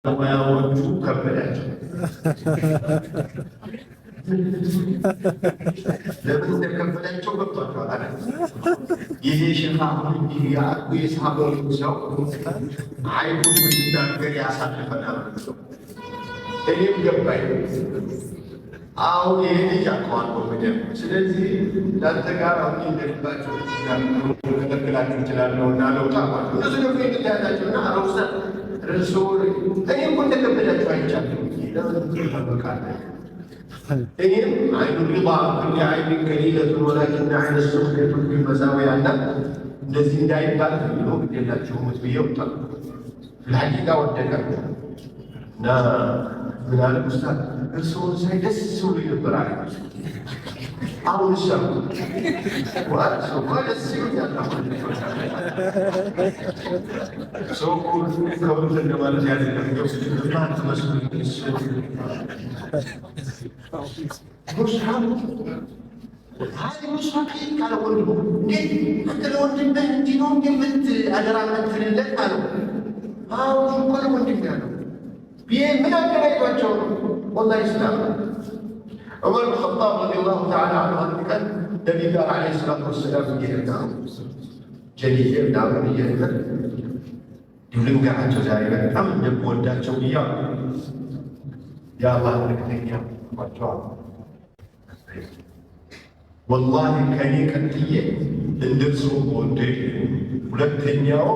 ሙያዎቹ ከበዳቸው። ለምን እንደከበዳቸው ገብቷቸዋል። ይሄ ሸፋሁን ያቁ የሳበሩ ሰው አይሁን ምንናገር ያሳልፈናል። እኔም ገባኝ። አሁን ይሄ ልጅ አውቀዋለሁ በደንብ። ስለዚህ ለአንተ ጋር አሁን እንደልባቸው ከለክላችሁ ይችላለሁ እና ለውጣ ማለት እነሱ ደግሞ ያላቸውና አረውሳ ረሱል እኔ እኮ እንደከበዳችሁ አይቻለሁ። ለበቃለ እኔም አይኑ ሪባ ኩል አይን ከሊለቱ ወላኪን አይነ ሱክቱ ቢመሳዊያና እንደዚህ እንዳይባል ነው ግዴላችሁ ሙት ብዬ ወጣ ለሐቂቃ ወደቀ እና ምን አለ ኡስታዝ እርስዎን ሳይ ደስ ብሎ ነበር አለ። አሁን ሰው ዋት ሰው ደስ ይላል። ሰው ከሁሉ እንደማለት ያደረገው ማን ተመስሎኝ هذه مشركين قالوا له ليه؟ أنت لو أنت دينهم جبت أدرى من فلان قالوا شو قالوا أنت قالوا بيه من أكل يتوجهون والله إسلام. عمر بن الخطاب رضي الله تعالى عنه كان النبي قال عليه الصلاة والسلام في جهنم جليل نعم جهنم يقولون قاعد تزايد أم نبغى ندعو إياه يا الله لك تنيا والله كان يكتيه እንደርሰው ወደ ሁለተኛው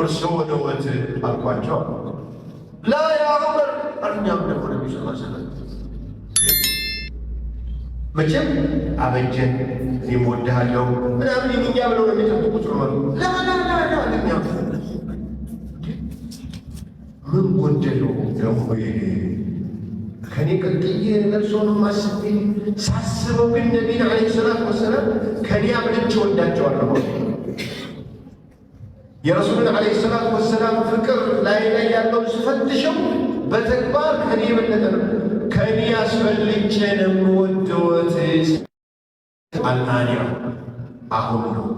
እርሰው ወደወት አልኳቸው ላ ያ ዑመር አርኛም ደግሞ ነብዩ ሰለላሁ ዐለይሂ ወሰለም መቼም አበጀን እኔም ወድሃለሁ ምናምን ይኛ ብለው ነው የሚጠብቁት ዑመር ላ አለኛም ምን ጎደለው ደግሞ ይሄ ከኔ ቀጥዬ እርሶን ማስቤ ሳስበው ግን ነቢይን ዓለይሂ ሰላቱ ወሰላም ከኔ አብልጬ ወዳቸዋለሁ። የረሱልን ዓለይሂ ሰላቱ ወሰላም ፍቅር ላይ ያለው ስፈትሸው በተግባር ከኔ የበለጠ ነው። ከኔ አስፈልጬ ነው የምወደዎት። አልአንያ አሁን ነው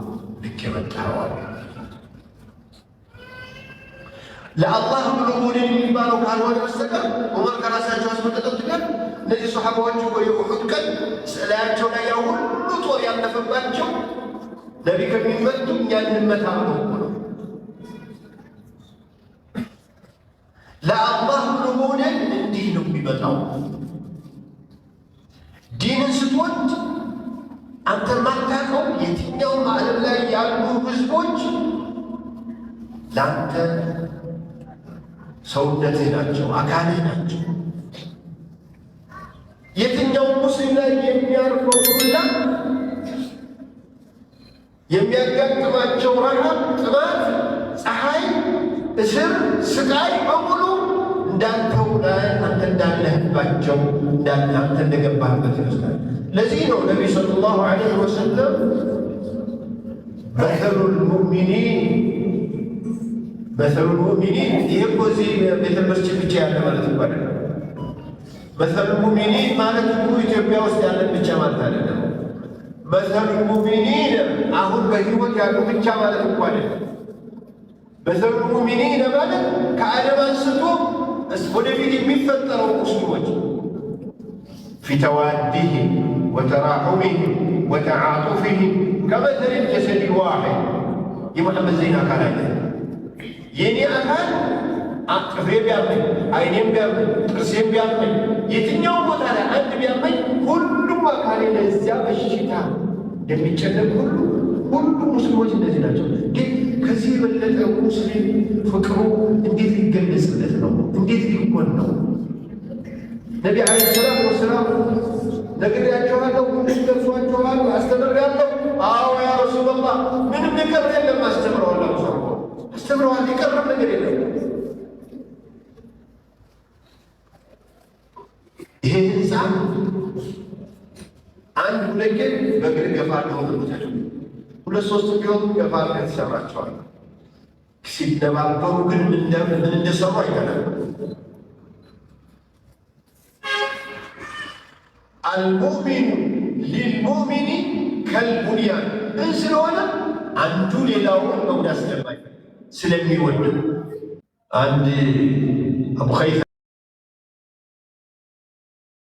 ልክ የመጣኸዋል። ለአላህ ብሎ ሞዴል የሚባለው ካልሆነ በስተቀር ዑመር ከራሳቸው አስመጠጠት ጋር እነዚህ ሰሓባዎቹ በየኡሑድ ቀን ስዕላያቸው ላይ ያው ሁሉ ጦር ያለፈባቸው ነቢ ከሚመቱ እኛ እንመታ ነው። ለአላህ ብሎ ሞዴል እንዲህ ነው የሚመጣው። ዲንን ስትወድ አንተ ማታውቀው የትኛውም ዓለም ላይ ያሉ ህዝቦች ለአንተ ሰውነትህ ናቸው፣ አካልህ ናቸው። የትኛው ሙስሊም ላይ የሚያርፈው ሁላ የሚያጋጥማቸው ረሃብ፣ ጥማት፣ ፀሐይ፣ እስር፣ ስቃይ በሙሉ እንዳንተው ላይ አንተ እንዳለህባቸው አንተ እንደገባህበት ይመስላል። ለዚህ ነው ነቢይ ሰለላሁ ዐለይሂ ወሰለም መሰሉል ሙእሚኒን ይህ እኮ እዚህ ቤተ መስጂድ ብቻ ያለ ማለት እኮ አይደለም። መሰሉል ሙእሚኒን ማለት እኮ ኢትዮጵያ ውስጥ ያለን ብቻ ማለት አይደለም። መሰሉል ሙእሚኒን አሁን በህይወት ያሉ ብቻ ማለት እኮ አይደለም። መሰሉል ሙእሚኒን ማለት ከአደም አንስቶ ወደፊት የሚፈጠረው ሙስሊሞች ፊ ተዋዲህም ወተራሑሚህም ወተዓጡፊህም ከመሰሊል ጀሰዲል ዋሒድ የሙሐመድ ዘይን አካል አይነት የኔ አካል ጥፍሬ ቢያመኝ፣ አይኔም ቢያመኝ፣ ጥርሴም ቢያመኝ፣ የትኛው ቦታ ላይ አንድ ቢያመኝ ሁሉም አካሌ ለዚያ በሽታ እንደሚጨነቅ ሁሉም ሙስሊሞች እንደዚህ ናቸው። ግን ከዚህ የበለጠ ሙስሊም ፍቅሩ እንዴት ሊገለጽለት ነው? እንዴት ሊሆን ነው? ነቢ ዓለይሂ ሰላቱ ወሰላም ነግሬያቸዋለሁ፣ ደርሷቸዋል፣ አስተምሬያለሁ። አዎ ያ ረሱለላህ ምንም የቀረ የለም አስተምረዋለሁ። አስተምረዋል፣ የቀረም ነገር የለም። ይሄ ህንፃ አንድ ሁለት በእግር ገፋ እንደሆነ ሁለት ሶስት ቢሆኑ ገፋ ተሰራቸዋል። ሲደባበሩ ግን ምን እንደሰሩ አይገናል። አልሙእሚኑ ሊልሙእሚኒ ከልቡንያን ስለሆነ አንዱ ሌላውን መጉዳት ስለማይፈልግ ስለሚወድ አንድ አቡ ኸይሳ